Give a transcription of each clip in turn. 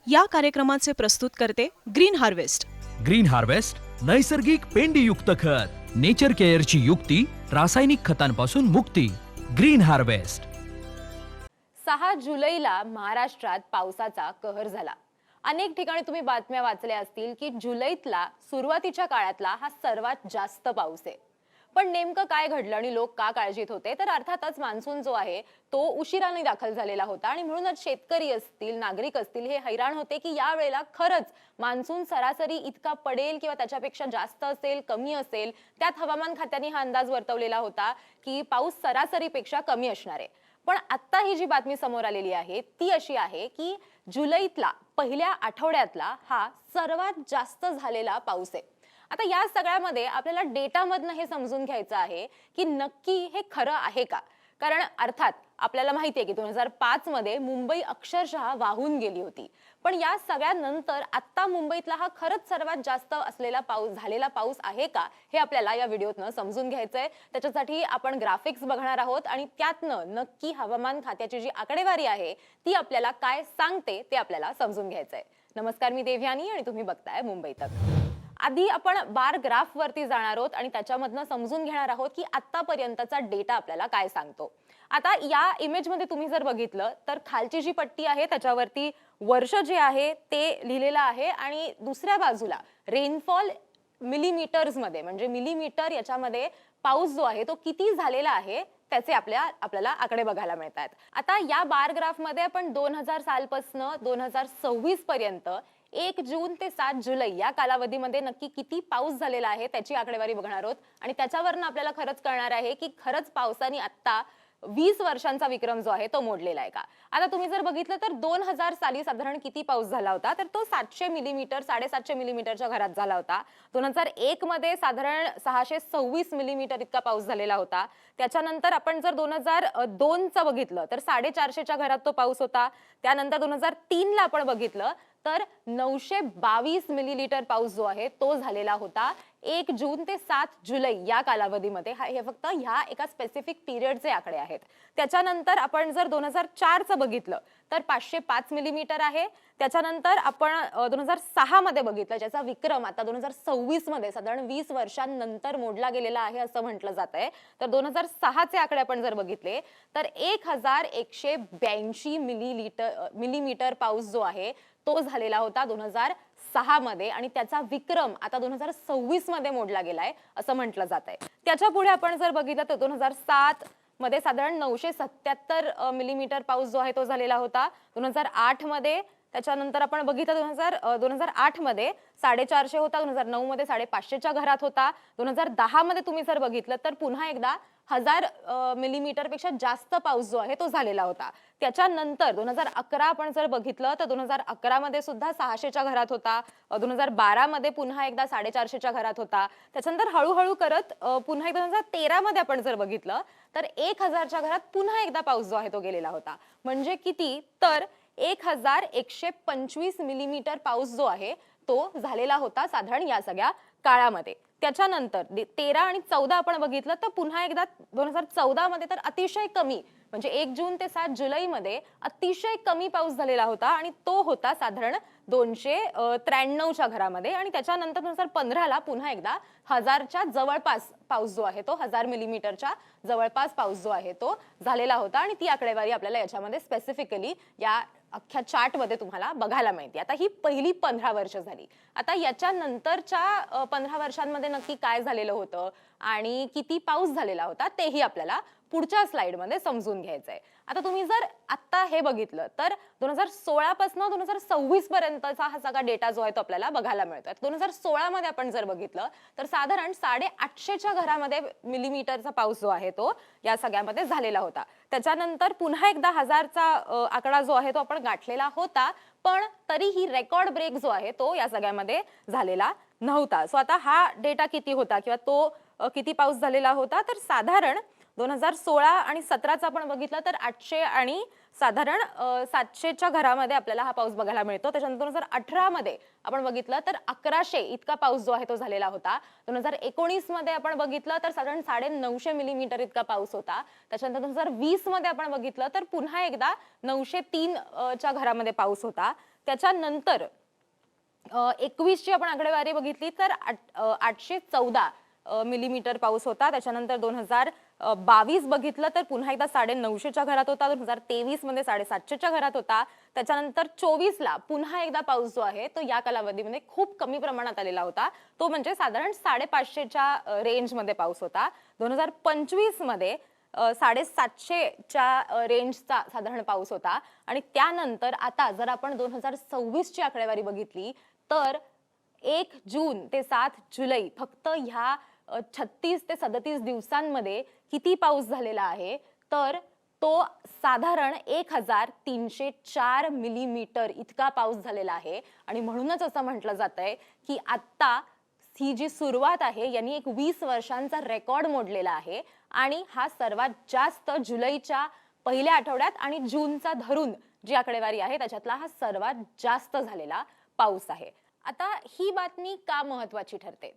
या कार्यक्रमाचे प्रस्तुत करते ग्रीन हार्वेस्ट. ग्रीन हार्वेस्ट नैसर्गिक पेंडीयुक्त खत, नेचर केअरची युक्ती, रासायनिक खतांपासून मुक्ती. Green harvest. 6 जुलैला महाराष्ट्रात पावसाचा कहर झाला. अनेक ठिकाणी तुम्ही बातम्या वाचल्या असतील की जुलैतला सुरुवातीच्या काळातला हा सर्वात जास्त पाऊस आहे. पण नेमकं काय घडलं आणि लोक का काळजीत होते, तर अर्थातच मान्सून जो आहे तो उशिराने दाखल झालेला होता आणि म्हणूनच शेतकरी असतील, नागरिक असतील हे हैराण होते की या वेळेला खरंच मान्सून सरासरी इतका पडेल किंवा त्याच्यापेक्षा जास्त असेल, कमी असेल. त्यात हवामान खात्याने हा अंदाज वर्तवलेला होता की पाऊस सरासरीपेक्षा कमी असणार आहे. पण आता ही जी बातमी समोर आलेली आहे ती अशी आहे की जुलैतला पहिल्या आठवड्यातला हा सर्वात जास्त झालेला पाऊस आहे. आता या सगळ्यामध्ये आपल्याला डेटामधनं हे समजून घ्यायचं आहे की नक्की हे खरं आहे का. कारण अर्थात आपल्याला माहिती आहे की 2005 मध्ये मुंबई अक्षरशः वाहून गेली होती. पण या सगळ्यानंतर आता मुंबईतला हा खरंच सर्वात जास्त असलेला पाऊस झालेला पाऊस आहे का, हे आपल्याला या व्हिडिओतनं समजून घ्यायचंय. त्याच्यासाठी आपण ग्राफिक्स बघणार आहोत आणि त्यातनं नक्की हवामान खात्याची जी आकडेवारी आहे ती आपल्याला काय सांगते ते आपल्याला समजून घ्यायचंय. नमस्कार, मी देवयानी आणि तुम्ही बघताय मुंबई तक. आधी आपण बार ग्राफ वरती जाणार आहोत आणि त्याच्यामधनं समजून घेणार आहोत की आतापर्यंतचा डेटा आपल्याला काय सांगतो. आता या इमेज मध्ये तुम्ही जर बघितलं तर खालची जी पट्टी आहे त्याच्यावरती वर्ष जे आहे ते लिहिलेलं आहे आणि दुसऱ्या बाजूला रेनफॉल मिलीमीटर्स मध्ये, म्हणजे मिलीमीटर याच्यामध्ये पाऊस जो आहे तो किती झालेला आहे त्याचे आपल्याला आकडे बघायला मिळतात. आता या बार ग्राफ मध्ये आपण 2000 सालपासून 2026 पर्यंत 1 जून ते 7 जुलै या कालावधीमध्ये नक्की किती पाऊस झालेला आहे त्याची आकडेवारी बघणार आहोत आणि त्याच्यावरनं आपल्याला खरंच कळणार आहे की खरंच पावसाने आता 20 वर्षांचा विक्रम जो आहे तो मोडलेला आहे का. आता तुम्ही जर बघितलं तर 2000 साली साधारण किती पाऊस झाला होता, तर तो 700 मिलीमीटर 750 मिलीमीटरच्या घरात झाला होता. 2001 मध्ये साधारण 626 मिलीमीटर इतका पाऊस झालेला होता. त्याच्यानंतर आपण जर 2002 चं बघितलं तर 450च्या घरात तो पाऊस होता. त्यानंतर 2003 ला आपण बघितलं तर 922 मिलीलीटर पाऊस जो आहे तो झालेला होता 1 जून ते 7 जुलै या कालावधीमध्ये. हे फक्त ह्या एका स्पेसिफिक पिरियडचे आकडे आहेत. त्याच्यानंतर आपण जर 2004 चं बघितलं तर 505 मिलीमीटर आहे. त्याच्यानंतर आपण 2006 मध्ये बघितलं ज्याचा विक्रम आता 2026 मध्ये साधारण 20 वर्षांनंतर मोडला गेलेला आहे असं म्हटलं जात आहे. तर 2006 चे आकडे आपण जर बघितले तर 1182 मिलीमीटर पाऊस जो आहे तो झालेला होता 2006 मध्ये आणि त्याचा विक्रम आता 2026 मध्ये मोडला गेलाय असं म्हटलं जात आहे. त्याच्या पुढे आपण जर बघितलं तर 2007 मध्ये साधारण 977 मिलीमीटर पाऊस जो आहे तो झालेला होता. 2008 मध्ये त्याच्यानंतर आपण बघितलं 2008 मध्ये 450 होता. 2009 मध्ये 550च्या घरात होता. 2010 मध्ये तुम्ही जर बघितलं तर पुन्हा एकदा 1000 मिलीमीटर पेक्षा जास्त पाऊस जो आहे तो झालेला होता. त्याच्यानंतर 2011 आपण जर बघितलं तर 2011 मध्ये सुद्धा 600च्या घरात होता. 2012 मध्ये पुन्हा एकदा 450च्या घरात होता. त्याच्यानंतर हळूहळू करत पुन्हा एकदा 2013 मध्ये आपण जर बघितलं तर 1000च्या घरात पुन्हा एकदा पाऊस जो आहे तो गेलेला होता. म्हणजे किती, तर 1125 मिलीमीटर पाऊस जो आहे तो झालेला होता साधारण या सगळ्या काळामध्ये. त्याच्यानंतर 13 आणि 14 आपण बघितलं तर पुन्हा एकदा 2014 मध्ये तर अतिशय कमी, म्हणजे 1 जून ते 7 जुलै मध्ये अतिशय कमी पाऊस झालेला होता आणि तो होता साधारण 293च्या घरामध्ये. आणि त्याच्यानंतर 2015 ला पुन्हा एकदा 1000च्या जवळपास पाऊस जो आहे तो 1000 मिलीमीटरच्या जवळपास पाऊस जो आहे तो झालेला होता आणि ती आकडेवारी आपल्याला याच्यामध्ये स्पेसिफिकली या अख्ख्या चार्ट मध्ये तुम्हाला बघायला मिळते. आता ही पहिली 15 वर्ष झाली. आता याच्या नंतरच्या 15 वर्षांमध्ये नक्की काय झालेलं होतं आणि किती पाऊस झालेला होता तेही आपल्याला पुढच्या स्लाइड मध्ये समजून घ्यायचंय. आता तुम्ही जर आता हे बघितलं तर 2016 पासून 2026 पर्यंतचा हा सगळा डेटा जो आहे तो आपल्याला बघायला मिळतोय. 2016 मध्ये आपण जर बघितलं तर साधारण 850च्या घरामध्ये मिलीमीटरचा पाऊस जो आहे तो या सगळ्यामध्ये झालेला होता. त्याच्यानंतर पुन्हा एकदा 1000चा आकडा जो आहे तो आपण गाठलेला होता, पण तरीही रेकॉर्ड ब्रेक जो आहे तो या सगळ्यामध्ये झालेला नव्हता. सो आता हा डेटा किती होता किंवा तो किती पाऊस झालेला होता, तर साधारण 2016 आणि 17चा आपण बघितलं तर 800 आणि साधारण 700च्या घरामध्ये आपल्याला हा पाऊस बघायला मिळतो. त्याच्यानंतर 2018 मध्ये आपण बघितलं तर 1100 इतका पाऊस जो आहे तो झालेला होता. 2019 मध्ये आपण बघितलं तर साधारण 950 मिलीमीटर इतका पाऊस होता. त्याच्यानंतर 2020 मध्ये आपण बघितलं तर पुन्हा एकदा 903 च्या घरामध्ये पाऊस होता. त्याच्यानंतर 21ची आपण आकडेवारी बघितली तर 814 मिलीमीटर पाऊस होता. त्याच्यानंतर 2022 बघितलं तर पुन्हा एकदा 950च्या घरात होता. 2023 मध्ये 750च्या घरात होता. त्याच्यानंतर 24ला पुन्हा एकदा पाऊस जो आहे तो या कालावधीमध्ये खूप कमी प्रमाणात आलेला होता. तो म्हणजे साधारण 550च्या रेंजमध्ये पाऊस होता. 2025 मध्ये 750च्या रेंजचा साधारण पाऊस होता. आणि त्यानंतर आता जर आपण 2026ची आकडेवारी बघितली तर 1 जून ते 7 जुलै फक्त ह्या 36 ते 37 दिवसांमध्ये किती पाऊस झालेला आहे तर तो साधारण 1304 मिलीमीटर इतका पाऊस झालेला आहे. आणि म्हणूनच असं म्हटलं जातंय की आता ही जी सुरुवात आहे यांनी एक 20 वर्षांचा रेकॉर्ड मोडलेला आहे. आणि हा सर्वात जास्त जुलैच्या पहिल्या आठवड्यात आणि जूनचा धरून जी आकडेवारी आहे त्याच्यातला हा सर्वात जास्त झालेला पाऊस आहे. आता ही बातमी का महत्वाची ठरते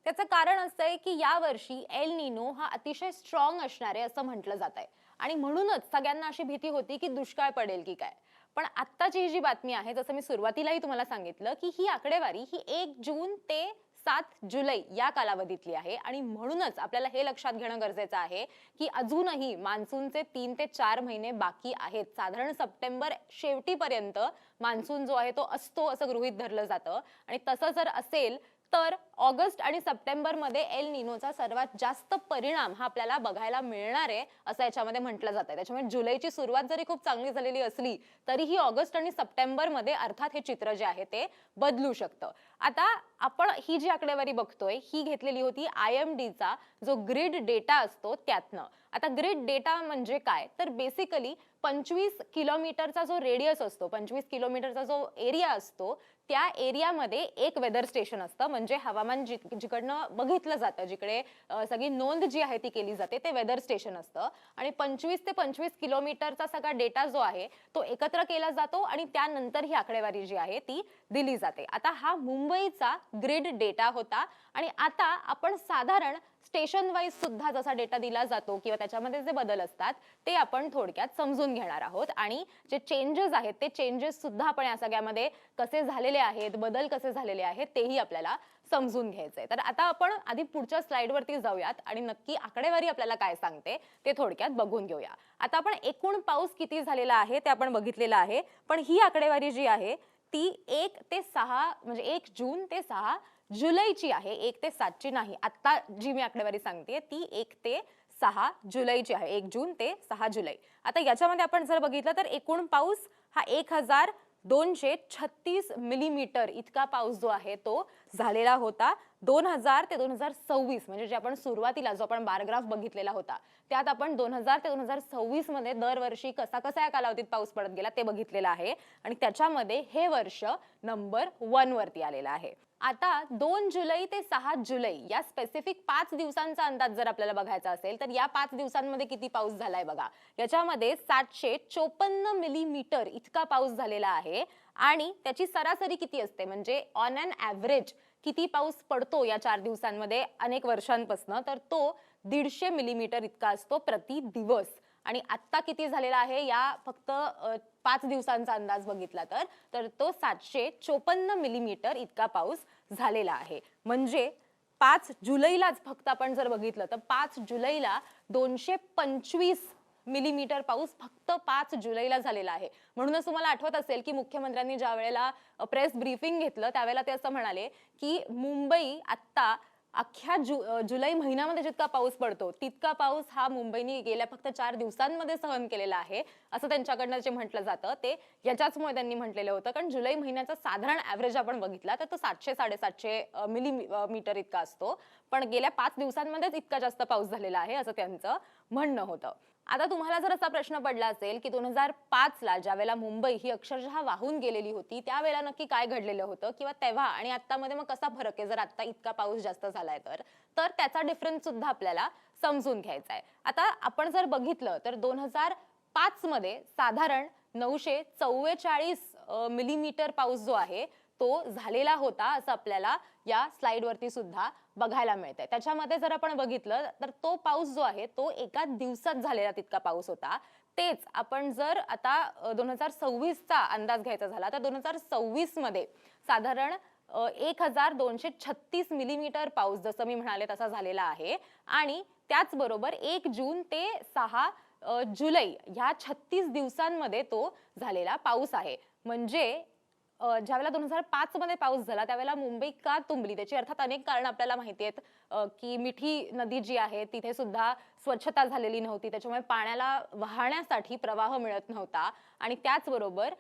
त्याचं कारण असं आहे की यावर्षी एल निनो हा अतिशय स्ट्रॉंग असणार आहे असं म्हटलं जात आहे. आणि म्हणूनच सगळ्यांना अशी भीती होती की दुष्काळ पडेल की काय. पण आत्ताची ही जी बातमी आहे जसं मी सुरुवातीलाही तुम्हाला सांगितलं की ही आकडेवारी ही 1 जून ते 7 जुलै या कालावधीतली आहे. आणि म्हणूनच आपल्याला हे लक्षात घेणं गरजेचं आहे की अजूनही मान्सूनचे 3 ते 4 महिने बाकी आहेत. साधारण सप्टेंबर शेवटीपर्यंत मान्सून जो आहे तो असतो असं गृहीत धरलं जातं. आणि तसं जर असेल तर ऑगस्ट आणि सप्टेंबर मध्ये एल निनोचा सर्वात जास्त परिणाम हा आपल्याला बघायला मिळणार आहे असं याच्यामध्ये म्हटलं जातंय. त्याच्यामुळे जुलैची सुरुवात जरी खूप चांगली झालेली असली तरीही ऑगस्ट आणि सप्टेंबर मध्ये अर्थात हे चित्र जे आहे ते बदलू शकतं. आता आपण ही जी आकडेवारी बघतोय ही घेतलेली होती IMDचा जो ग्रिड डेटा असतो त्यातनं. आता ग्रिड डेटा म्हणजे काय तर बेसिकली 25 किलोमीटरचा जो रेडियस असतो 25 किलोमीटरचा जो एरिया असतो त्या एरियामध्ये एक वेदर स्टेशन असतं. म्हणजे हवामान जिकडनं बघितलं जातं जिकडे सगळी नोंद जी आहे ती केली जाते ते वेदर स्टेशन असतं. आणि 25 ते 25 किलोमीटरचा सगळा डेटा जो आहे तो एकत्र केला जातो आणि त्यानंतर ही आकडेवारी जी आहे ती दिली जाते. आता हा मुंबईचा ग्रिड डेटा होता. आणि आता आपण साधारण स्टेशन वाईज सुद्धा जसा डेटा दिला जातो किंवा त्याच्यामध्ये जे बदल असतात ते आपण थोडक्यात समजून घेणार आहोत. आणि जे चेंजेस आहेत ते चेंजेस सुद्धा आपण या सगळ्यामध्ये कसे झालेले आहेत बदल कसे झालेले आहेत तेही आपल्याला समजून घ्यायचंय. तर आता आपण आधी पुढच्या स्लाइडवरती जाऊयात आणि नक्की आकडेवारी आपल्याला काय सांगते ते थोडक्यात बघून घेऊया. आता आपण एकूण पाऊस किती झालेला आहे ते आपण बघितलेलं आहे. पण ही आकडेवारी जी आहे ती 1 ते 6 म्हणजे 1 जून ते 6 जुलैची आहे 1 ते 7 ची नाही. आता जी मी आकडेवारी सांगते ती 1 ते 6 जुलैची आहे 1 जून ते 6 जुलै. आता याच्यामध्ये आपण जर बघितलं तर एकूण पाऊस हा 1236 मिलीमीटर इतका पाऊस जो आहे तो झालेला होता. 2000 ते 2026 म्हणजे जे आपण सुरुवातीला जो आपण बारग्राफ बघितलेला होता त्यात आपण 2000 ते 2026 मध्ये दरवर्षी कसा या कालावधीत पाऊस पडत गेला ते बघितलेलं आहे. आणि त्याच्यामध्ये हे वर्ष नंबर 1 वरती आलेलं आहे. आता 2 जुलै ते 6 जुलै या स्पेसिफिक 5 दिवसांचा अंदाज जर आपल्याला बघायचा असेल तर या 5 दिवसांमध्ये किती पाऊस झालाय बघा. याच्यामध्ये 754 मिलीमीटर इतका पाऊस झालेला आहे. आणि त्याची सरासरी किती असते म्हणजे ऑन अन ॲव्हरेज किती पाऊस पडतो या 4 दिवसांमध्ये अनेक वर्षांपासून तर तो 150 मिलीमीटर इतका असतो प्रति दिवस. आणि आत्ता किती झालेला आहे या फक्त 5 दिवसांचा अंदाज बघितला तर तो 754 मिलीमीटर इतका पाऊस झालेला आहे. म्हणजे 5 जुलैलाच फक्त आपण जर बघितलं तर 5 जुलैला 225 मिलीमीटर पाऊस फक्त 5 जुलैला झालेला आहे. म्हणूनच तुम्हाला आठवत असेल की मुख्यमंत्र्यांनी ज्या वेळेला प्रेस ब्रीफिंग घेतलं त्यावेळेला ते असं म्हणाले की मुंबई आत्ता अख्ख्या जुलै महिन्यामध्ये जितका पाऊस पडतो तितका पाऊस हा मुंबईने गेल्या फक्त 4 दिवसांमध्ये सहन केलेला आहे असं त्यांच्याकडनं जे म्हटलं जातं ते याच्याचमुळे त्यांनी म्हटलेलं होतं. कारण जुलै महिन्याचा साधारण ॲव्हरेज आपण बघितला तर तो 700-750 मिलीमीटर इतका असतो. पण गेल्या 5 दिवसांमध्येच इतका जास्त पाऊस झालेला आहे असं त्यांचं म्हणणं होतं. आता तुम्हाला जर असा प्रश्न पडला असेल की 2005 ला ज्यावेळेला मुंबई ही अक्षरशः वाहून गेलेली होती त्यावेळेला नक्की काय घडलेलं होतं किंवा तेव्हा आणि आत्तामध्ये मग कसा फरक आहे जर आत्ता इतका पाऊस जास्त झालाय तर त्याचा डिफरन्स सुद्धा आपल्याला समजून घ्यायचा आहे. आता आपण जर बघितलं तर 2005 मध्ये साधारण 944 मिलीमीटर पाऊस जो आहे तो झालेला होता असं आपल्याला या स्लाइड वरती सुद्धा बघायला मिळतंय. त्याच्यामध्ये जर आपण बघितलं तर तो पाऊस जो आहे तो एका दिवसात झालेला तितका पाऊस होता. तेच आपण जर आता 2026चा अंदाज घ्यायचा झाला तर 2026 मध्ये साधारण 1236 मिलीमीटर पाऊस जसं मी म्हणाले तसा झालेला आहे आणि त्याचबरोबर 1 जून ते 6 जुलै ह्या 36 दिवसांमध्ये तो झालेला पाऊस आहे. म्हणजे ज्यावेळेला 2005 मध्ये पाऊस झाला त्यावेळेला मुंबई का तुंबली त्याची अर्थात अनेक कारण आपल्याला माहिती आहेत की मिठी नदी जी आहे तिथे सुद्धा स्वच्छता झालेली नव्हती, त्याच्यामुळे पाण्याला वाहण्यासाठी प्रवाह मिळत नव्हता आणि त्याचबरोबर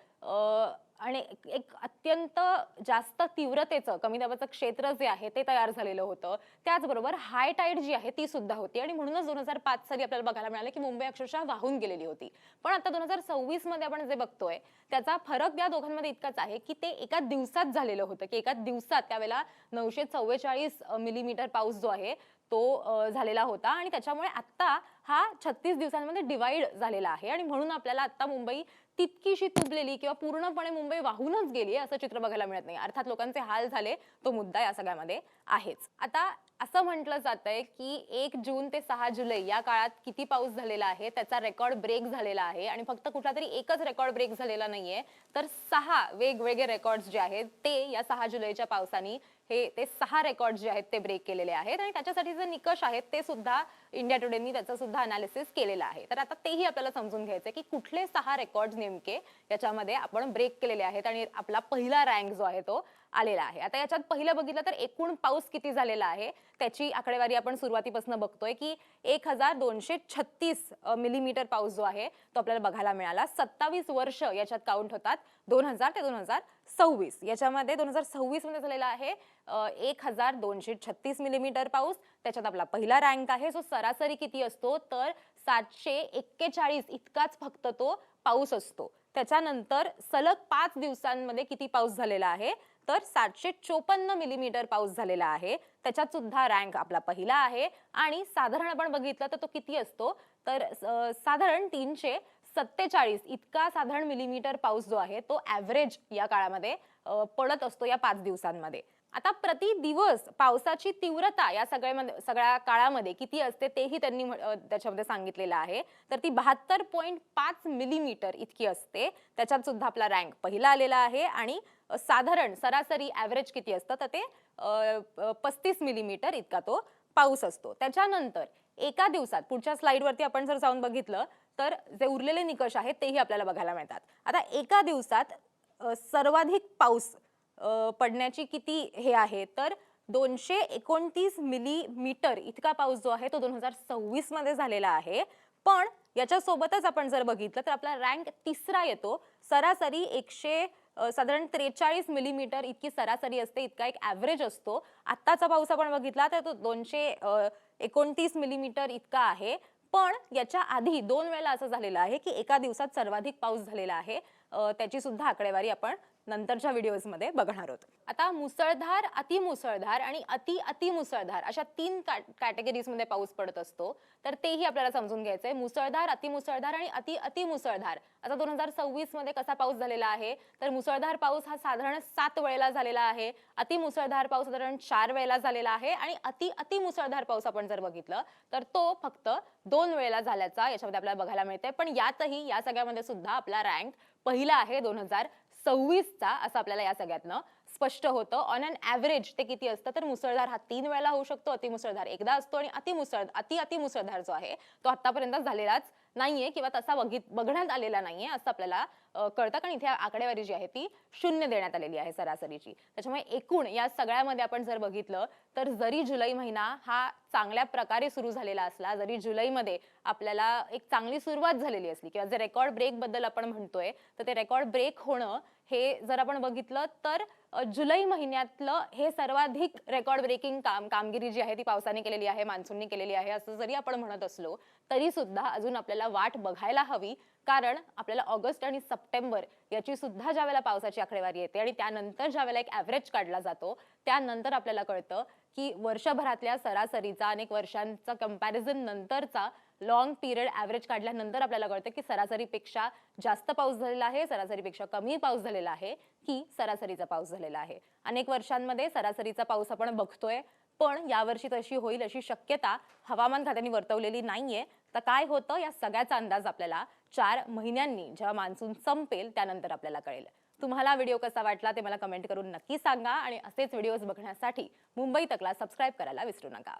आणि एक अत्यंत जास्त तीव्रतेचं कमी दाबाचं क्षेत्र जे आहे ते तयार झालेलं होतं. त्याचबरोबर हाय टाईड जी आहे ती सुद्धा होती आणि म्हणूनच 2005 साली आपल्याला बघायला मिळालं की मुंबई अक्षरशः वाहून गेलेली होती. पण आता 2026 मध्ये आपण जे बघतोय त्याचा फरक या दोघांमध्ये इतकाच आहे की ते एका दिवसात झालेलं होतं की एका दिवसात त्यावेळेला 944 मिलीमीटर पाऊस जो आहे तो झालेला होता आणि त्याच्यामुळे आता हा 36 दिवसांमध्ये डिवाइड झालेला आहे आणि म्हणून आपल्याला आता मुंबई तितकीशी तुंबलेली किंवा पूर्णपणे मुंबई वाहूनच गेली असं चित्र बघायला मिळत नाही. अर्थात लोकांचे हाल झाले तो मुद्दा या सगळ्यामध्ये आहेच. आता असं म्हटलं जातंय की 1 जून ते 6 जुलै या काळात किती पाऊस झालेला आहे त्याचा रेकॉर्ड ब्रेक झालेला आहे आणि फक्त कुठला तरी एकच रेकॉर्ड ब्रेक झालेला नाहीये तर 6 वेगवेगळे रेकॉर्ड्स जे आहेत ते या 6 जुलैच्या पावसानी ते 6 रेकॉर्ड जे आहेत ते ब्रेक केलेले आहेत आणि त्याच्यासाठी जे निकष आहेत ते सुद्धा इंडिया टुडेनी त्याचं सुद्धा अनालिसिस केलेलं आहे. तर आता तेही आपल्याला समजून घ्यायचं की कुठले 6 रेकॉर्ड नेमके याच्यामध्ये आपण ब्रेक केलेले आहेत आणि आपला पहिला रँक जो आहे तो आलेला आहे. आता याच्यात पहिलं बघितलं तर एकूण पाऊस किती झालेला आहे त्याची आकडेवारी आपण सुरुवातीपासून बघतोय की 1236 मिलीमीटर पाऊस जो आहे तो आपल्याला बघायला मिळाला. 27 वर्ष याच्यात काउंट होतात 2000 ते 2026. याच्यामध्ये 2026 मध्ये झालेला आहे 1236 मिलीमीटर पाऊस. त्याच्यात आपला पहिला रँक आहे. सो सरासरी किती असतो तर 741 इतकाच फक्त तो पाऊस असतो. त्याच्यानंतर सलग 5 दिवसांमध्ये किती पाऊस झालेला आहे तर 754 मिलीमीटर पाऊस झालेला आहे. त्याच्यात सुद्धा रँक आपला पहिला आहे आणि साधारण आपण बघितलं तर तो किती असतो तर साधारण 347 इतका साधारण मिलीमीटर पाऊस जो आहे तो ऍव्हरेज या काळामध्ये पडत असतो या 5 दिवसांमध्ये. आता प्रति दिवस पावसाची तीव्रता या सगळ्या काळामध्ये किती असते तेही त्यांनी त्याच्यामध्ये सांगितलेलं आहे. तर ती 72.5 मिलीमीटर इतकी असते. त्याच्यात सुद्धा आपला रँक पहिला आलेला आहे आणि साधारण सरासरी ऍव्हरेज किती असतं तर ते 35 मिलीमीटर इतका तो पाऊस असतो. त्याच्यानंतर एका दिवसात पुढच्या स्लाइडवरती आपण जर जाऊन बघितलं तर जे उरलेले निकष आहेत तेही आपल्याला बघायला मिळतात. आता एका दिवसात सर्वाधिक पाऊस पडण्याची किती हे आहे तर 229 मिलीमीटर इतका पाऊस जो आहे तो 2026 मध्ये झालेला आहे. पण याच्या सोबतच आपण जर बघितलं तर आपला रँक तिसरा येतो. सरासरी साधारण 43 मिलीमीटर इतकी सरासरी असते, इतका एक ऍव्हरेज असतो. आत्ताचा पाऊस आपण बघितला तर तो 229 मिलीमीटर इतका आहे. पण याच्या आधी 2 वेळेला असं झालेलं आहे की एका दिवसात सर्वाधिक पाऊस झालेला आहे. त्याची सुद्धा आकडेवारी आपण नंतरच्या व्हिडिओज मध्ये बघणार आहोत. आता मुसळधार, अतिमुसळधार आणि अतिमुसळधार अशा 3 कॅटेगरीज मध्ये पाऊस पडत असतो. तर तेही आपल्याला समजून घ्यायचंय. मुसळधार, अतिमुसळधार आणि अतिमुसळधार आता 2026 मध्ये कसा पाऊस झालेला आहे तर मुसळधार पाऊस हा साधारण 7 वेळेला झालेला आहे. अतिमुसळधार पाऊस साधारण 4 वेळेला झालेला आहे आणि अतिमुसळधार पाऊस आपण जर बघितलं तर तो फक्त 2 वेळेला झाल्याचा याच्यामध्ये आपल्याला बघायला मिळतंय. पण यातही या सगळ्यामध्ये सुद्धा आपला रँक पहिला आहे 2026चा असं आपल्याला या सगळ्यातनं स्पष्ट होतं. ऑन अन ऍव्हरेज ते किती असतं तर मुसळधार हा 3 वेळेला होऊ शकतो, अतिमुसळधार एकदा असतो आणि अतिमुसळधार जो आहे तो आतापर्यंत झालेलाच नाहीये किंवा तसा बघण्यात आलेला नाहीये असं आपल्याला कळतं. कारण इथे आकडेवारी जी आहे ती 0 देण्यात आलेली आहे सरासरीची. त्याच्यामुळे एकूण या सगळ्यामध्ये आपण जर बघितलं तर जरी जुलै महिना हा चांगल्या प्रकारे सुरू झालेला असला, जरी जुलैमध्ये आपल्याला एक चांगली सुरुवात झालेली असली किंवा जे रेकॉर्ड ब्रेक बद्दल आपण म्हणतोय तर ते रेकॉर्ड ब्रेक होणं हे जर आपण बघितलं तर जुलै महिन्यातलं हे सर्वाधिक रेकॉर्ड ब्रेकिंग कामगिरी जी आहे ती पावसाने केलेली आहे, मान्सूनने केलेली आहे असं जरी आपण म्हणत असलो तरी सुद्धा अजून आपल्याला वाट बघायला हवी. कारण आपल्याला ऑगस्ट आणि सप्टेंबर याची सुद्धा ज्यावेळेला पावसाची आकडेवारी येते आणि त्यानंतर ज्यावेळेला एक ऍव्हरेज काढला जातो त्यानंतर आपल्याला कळतं की वर्षभरातल्या सरासरीचा अनेक वर्षांचा कंपॅरिझन नंतरचा लॉंग पिरियड ऍव्हरेज काढल्यानंतर आपल्याला कळतं की सरासरीपेक्षा जास्त पाऊस झालेला आहे, सरासरीपेक्षा कमी पाऊस झालेला आहे की सरासरीचा पाऊस झालेला आहे. अनेक वर्षांमध्ये सरासरीचा पाऊस आपण बघतोय पण यावर्षी तशी होईल अशी शक्यता हवामान खात्याने वर्तवलेली नाहीये. तर काय होतं या सगळ्याचा अंदाज आपल्याला 4 महिन्यांनी जेव्हा मान्सून संपेल त्यानंतर आपल्याला कळेल. तुम्हाला व्हिडिओ कसा वाटला ते मला कमेंट करून नक्की सांगा आणि असेच व्हिडिओज बघण्यासाठी मुंबई तकला सबस्क्राईब करायला विसरू नका.